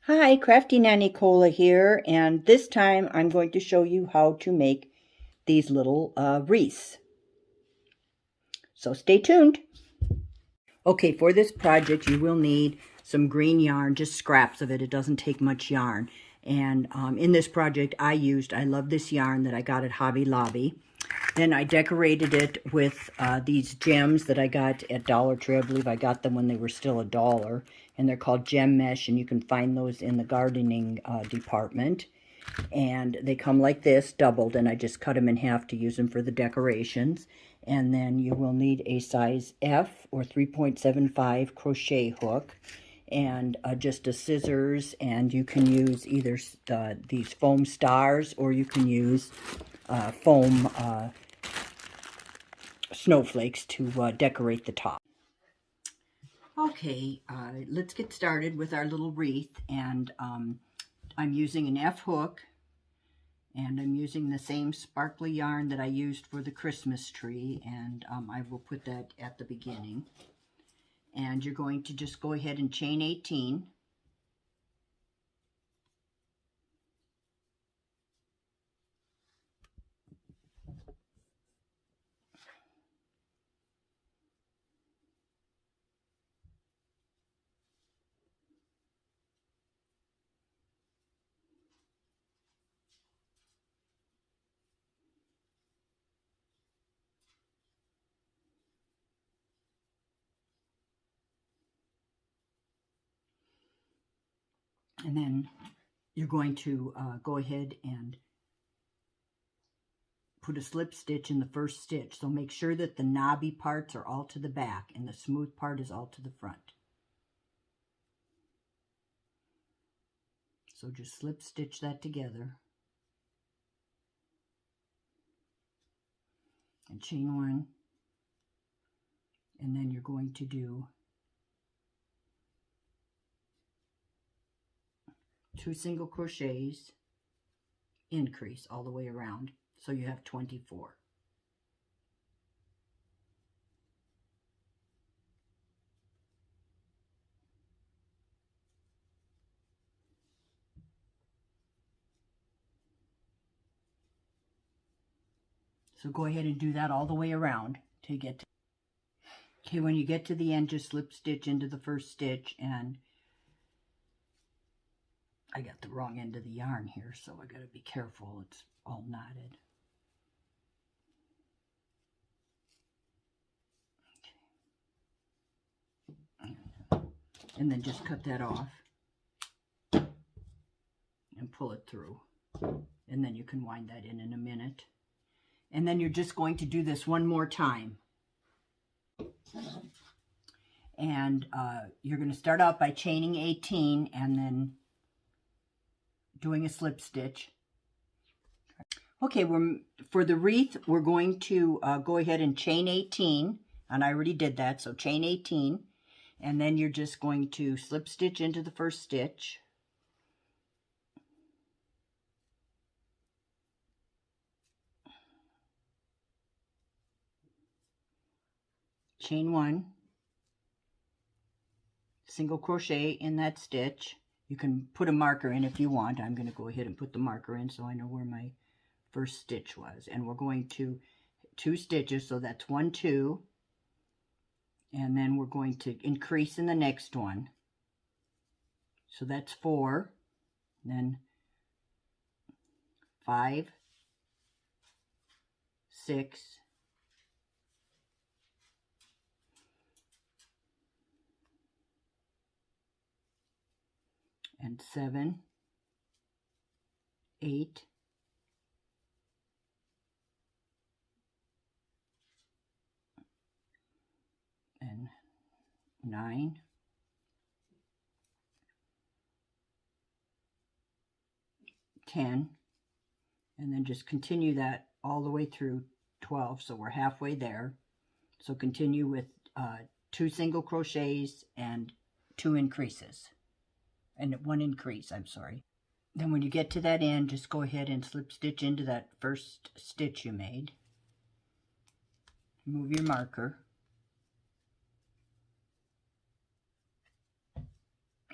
Hi, Crafty Nanny Cola here, and this time I'm going to show you how to make these little wreaths. So stay tuned. Okay, for this project you will need some green yarn, just scraps of it. It doesn't take much yarn. And in this project I love this yarn that I got at Hobby Lobby. Then I decorated it with these gems that I got at Dollar Tree. I believe I got them when they were still $1. And they're called gem mesh, and you can find those in the gardening department. And they come like this, doubled, and I just cut them in half to use them for the decorations. And then you will need a size F or 3.75 crochet hook, and just a scissors, and you can use either these foam stars, or you can use foam snowflakes to decorate the top. Okay, let's get started with our little wreath, and I'm using an F hook, and I'm using the same sparkly yarn that I used for the Christmas tree, and I will put that at the beginning. And you're going to just go ahead and chain 18. And then you're going to go ahead and put a slip stitch in the first stitch. So make sure that the knobby parts are all to the back and the smooth part is all to the front. So just slip stitch that together. And chain 1. And then you're going to do 2 single crochets, increase all the way around, so you have 24. So go ahead and do that all the way around till you get to, okay, when you get to the end, just slip stitch into the first stitch, and I got the wrong end of the yarn here, so I gotta be careful, it's all knotted. Okay. And then just cut that off and pull it through, and then you can wind that in a minute. And then you're just going to do this one more time. And you're going to start out by chaining 18 and then doing a slip stitch. Okay, for the wreath, we're going to go ahead and chain 18, and I already did that, so chain 18, and then you're just going to slip stitch into the first stitch. Chain 1, single crochet in that stitch. You can put a marker in if you want. I'm going to go ahead and put the marker in so I know where my first stitch was. And we're going to 2 stitches, so that's 1, 2. And then we're going to increase in the next one. So that's 4. Then 5, 6, and 7, 8, and 9, 10, and then just continue that all the way through 12. So we're halfway there. So continue with 2 single crochets and 2 increases, and 1 increase, I'm sorry. Then when you get to that end, just go ahead and slip stitch into that first stitch you made. Move your marker.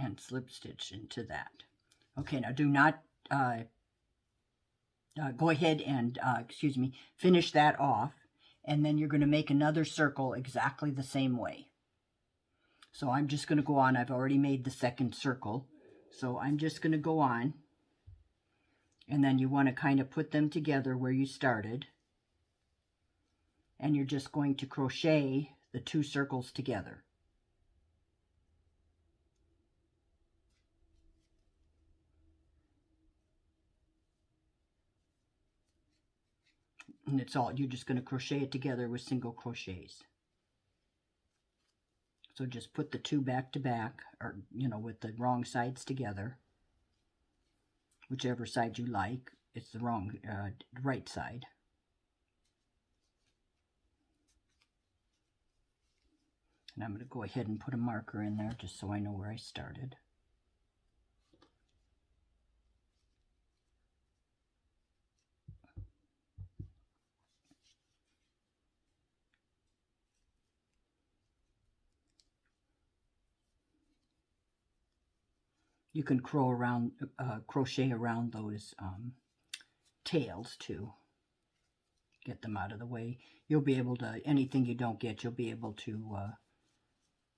and slip stitch into that. Okay, now do not go ahead and, finish that off, and then you're going to make another circle exactly the same way. So I'm just going to go on. I've already made the second circle, so I'm just going to go on, and then you want to kind of put them together where you started, and you're just going to crochet the two circles together. And it's all, you're just going to crochet it together with single crochets. So just put the two back to back, or, with the wrong sides together. Whichever side you like. It's the right side. And I'm going to go ahead and put a marker in there just so I know where I started. You can crochet around those tails too. Get them out of the way. You'll be able to, anything you don't get, you'll be able to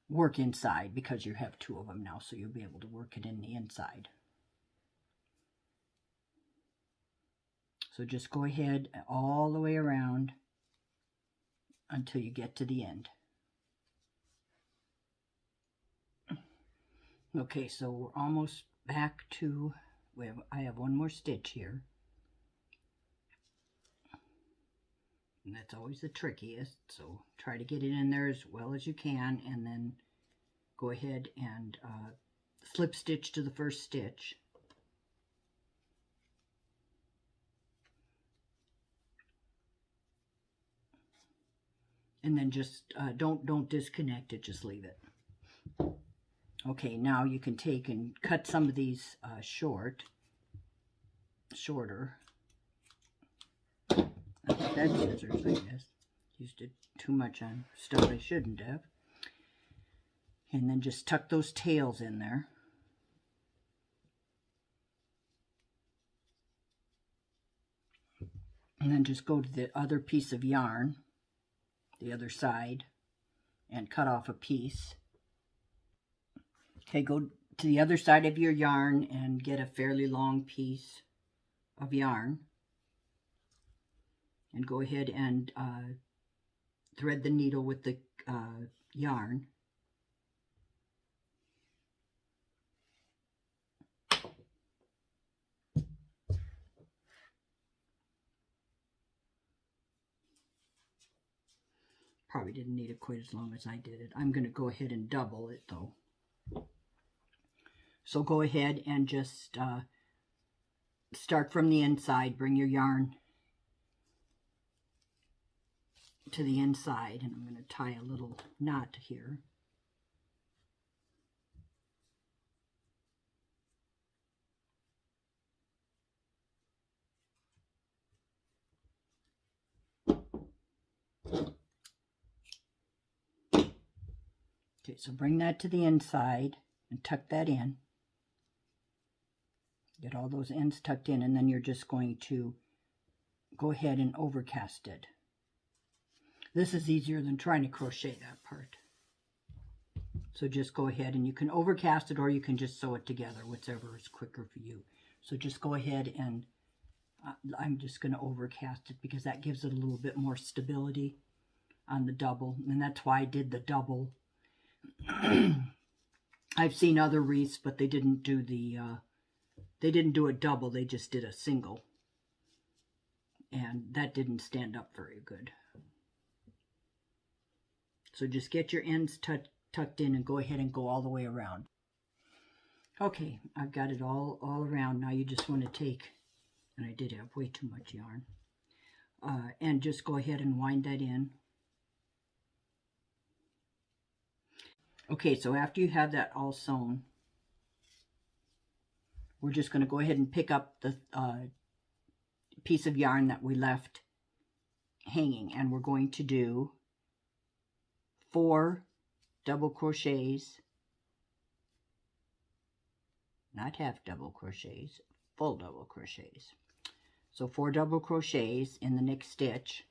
work inside, because you have two of them now, so you'll be able to work it in the inside. So just go ahead all the way around until you get to the end. Okay, so we're almost back to, I have one more stitch here. And that's always the trickiest, so try to get it in there as well as you can, and then go ahead and slip stitch to the first stitch. And then just don't disconnect it, just leave it. Okay, now you can take and cut some of these shorter. I think that's scissors, I guess. Used it too much on stuff I shouldn't have. And then just tuck those tails in there. And then just go to the other piece of yarn, the other side, and cut off a piece. Okay, go to the other side of your yarn and get a fairly long piece of yarn. And go ahead and thread the needle with the yarn. Probably didn't need it quite as long as I did it. I'm going to go ahead and double it though. So go ahead and just start from the inside, bring your yarn to the inside, and I'm going to tie a little knot here. Okay, so bring that to the inside and tuck that in. Get all those ends tucked in, and then you're just going to go ahead and overcast it. This is easier than trying to crochet that part. So just go ahead, and you can overcast it or you can just sew it together, whichever is quicker for you. So just go ahead and I'm just going to overcast it because that gives it a little bit more stability on the double, and that's why I did the double. I've seen other wreaths, but they didn't do a double, they just did a single. And that didn't stand up very good. So just get your ends tucked in and go ahead and go all the way around. Okay, I've got it all around. Now you just want to take, and I did have way too much yarn, and just go ahead and wind that in. Okay, so after you have that all sewn, we're just going to go ahead and pick up the piece of yarn that we left hanging, and we're going to do 4 double crochets not half double crochets, full double crochets. So 4 double crochets in the next stitch,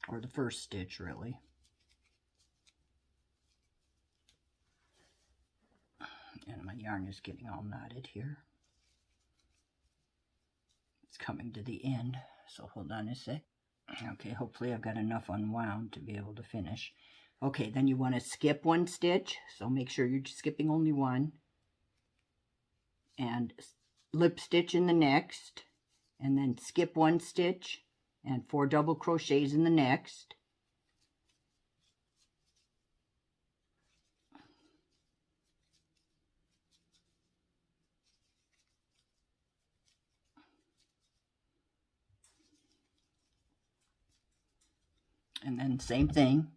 or the first stitch really. And my yarn is getting all knotted here. It's coming to the end, so hold on a sec. Okay, hopefully I've got enough unwound to be able to finish. Okay, then you want to skip 1 stitch, so make sure you're skipping only 1. And slip stitch in the next, and then skip 1 stitch, and 4 double crochets in the next. And then same thing,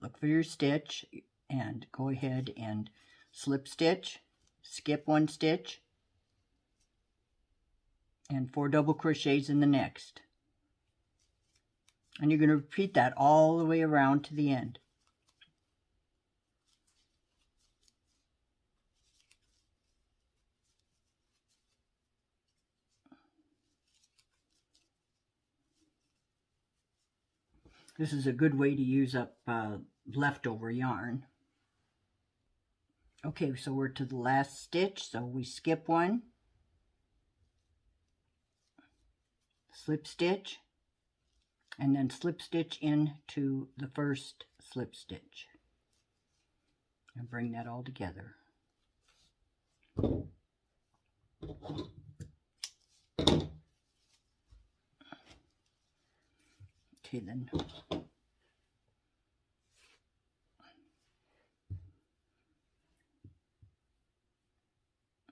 look for your stitch and go ahead and slip stitch, skip 1 stitch, and 4 double crochets in the next. And you're going to repeat that all the way around to the end. This is a good way to use up leftover yarn. Okay, so we're to the last stitch, so we skip 1, slip stitch, and then slip stitch into the first slip stitch. And bring that all together. Okay, then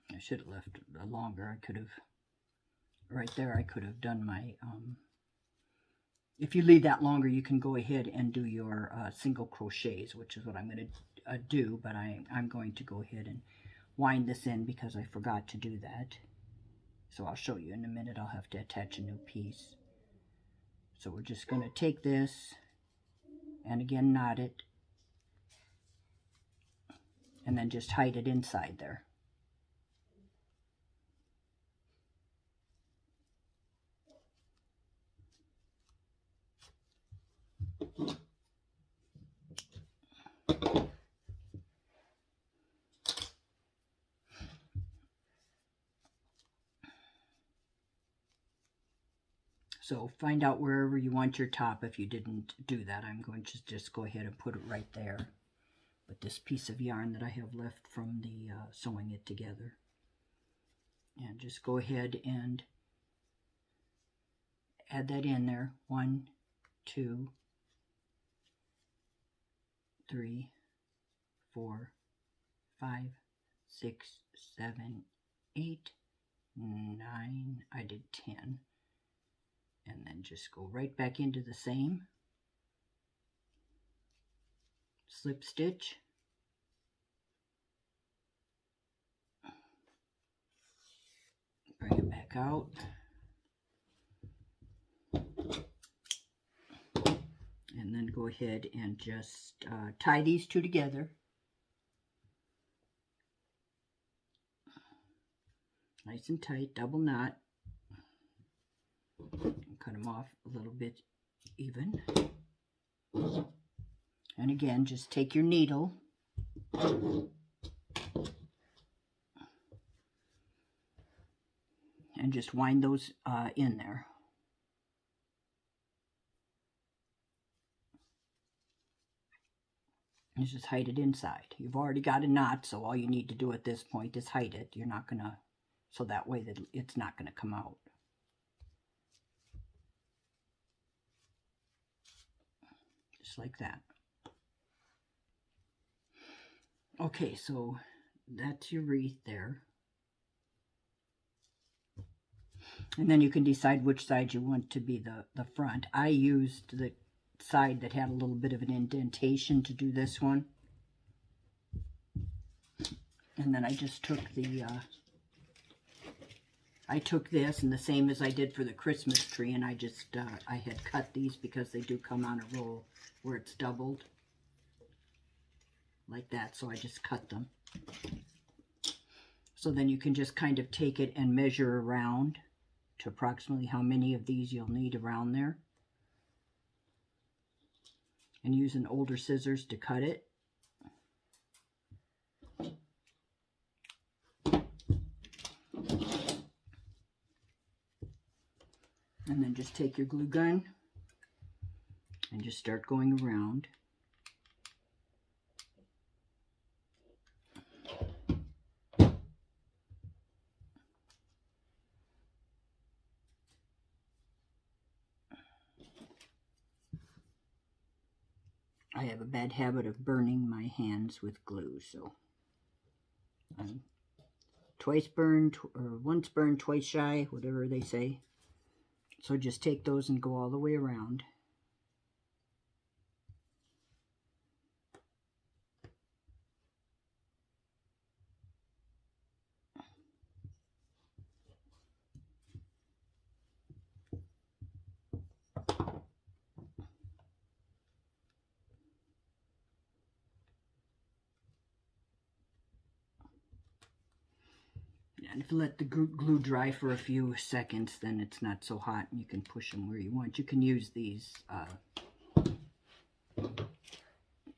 I should have left longer. I could have, right there, I could have done my, if you leave that longer, you can go ahead and do your single crochets, which is what I'm going to do, but I'm going to go ahead and wind this in because I forgot to do that. So I'll show you in a minute. I'll have to attach a new piece. So we're just going to take this and again knot it and then just hide it inside there. So find out wherever you want your top. If you didn't do that, I'm going to just go ahead and put it right there. With this piece of yarn that I have left from the sewing it together. And just go ahead and add that in there. 1, 2, 3, 4, 5, 6, 7, 8, 9. I did 10. And then just go right back into the same. Slip stitch. Bring it back out. And then go ahead and just tie these 2 together. Nice and tight, double knot. Cut them off a little bit even. And again, just take your needle and just wind those in there. And just hide it inside. You've already got a knot, so all you need to do at this point is hide it. You're not gonna, so that way that it's not gonna come out. Just like that. Okay, so that's your wreath there. And then you can decide which side you want to be the front. I used the side that had a little bit of an indentation to do this one. And then I just took the, I took this and the same as I did for the Christmas tree, and I just, I had cut these because they do come on a roll where it's doubled. Like that, so I just cut them. So then you can just kind of take it and measure around to approximately how many of these you'll need around there. And use an older scissors to cut it. And then just take your glue gun and just start going around. I have a bad habit of burning my hands with glue, so I'm twice burned, or once burned, twice shy, whatever they say. So just take those and go all the way around. And if you let the glue dry for a few seconds, then it's not so hot and you can push them where you want. You can use these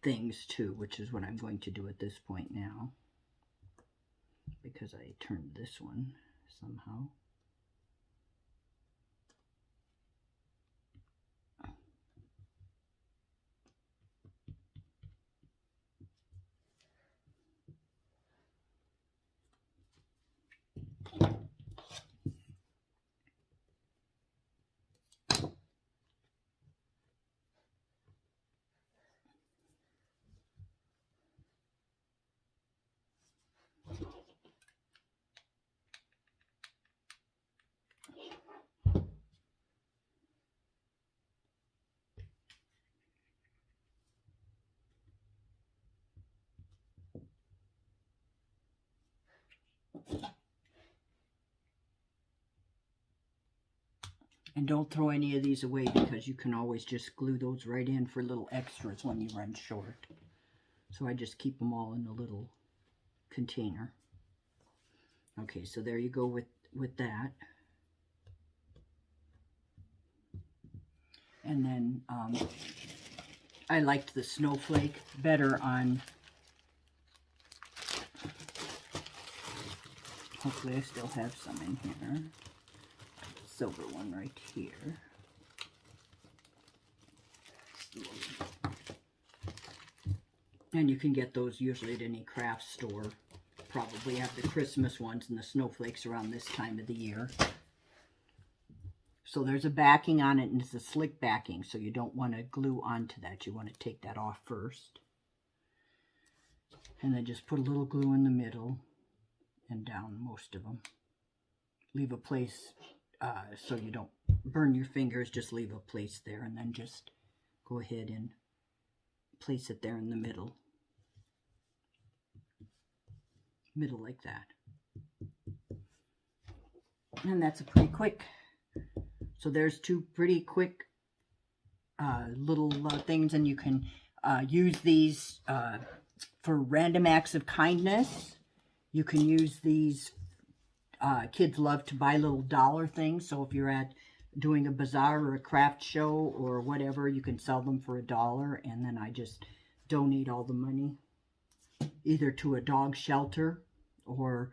things too, which is what I'm going to do at this point now, because I turned this one somehow. And don't throw any of these away, because you can always just glue those right in for little extras when you run short. So I just keep them all in a little container. Okay, so there you go with that. And then I liked the snowflake better on, hopefully I still have some in here. Silver one right here. And you can get those usually at any craft store. Probably have the Christmas ones and the snowflakes around this time of the year. So there's a backing on it, and it's a slick backing, so you don't want to glue onto that. You want to take that off first. And then just put a little glue in the middle and down most of them. Leave a place so you don't burn your fingers. Just leave a place there, and then just go ahead and place it there in the middle like that. And that's a pretty quick. So there's two pretty quick little things, and you can use these for random acts of kindness. You can use these, kids love to buy little dollar things, so if you're at doing a bazaar or a craft show or whatever, you can sell them for $1, and then I just donate all the money either to a dog shelter, or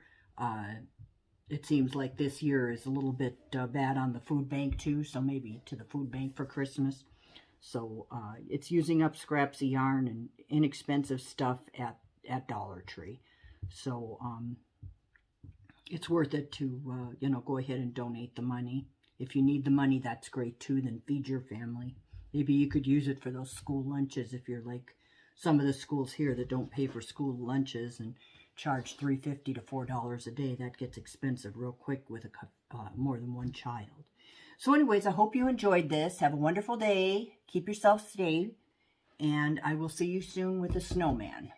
it seems like this year is a little bit bad on the food bank too, so maybe to the food bank for Christmas. So it's using up scraps of yarn and inexpensive stuff at Dollar Tree. So it's worth it to, you know, go ahead and donate the money. If you need the money, that's great too. Then feed your family. Maybe you could use it for those school lunches if you're like some of the schools here that don't pay for school lunches and charge $3.50 to $4 a day. That gets expensive real quick with more than one child. So anyways, I hope you enjoyed this. Have a wonderful day. Keep yourself safe. And I will see you soon with a snowman.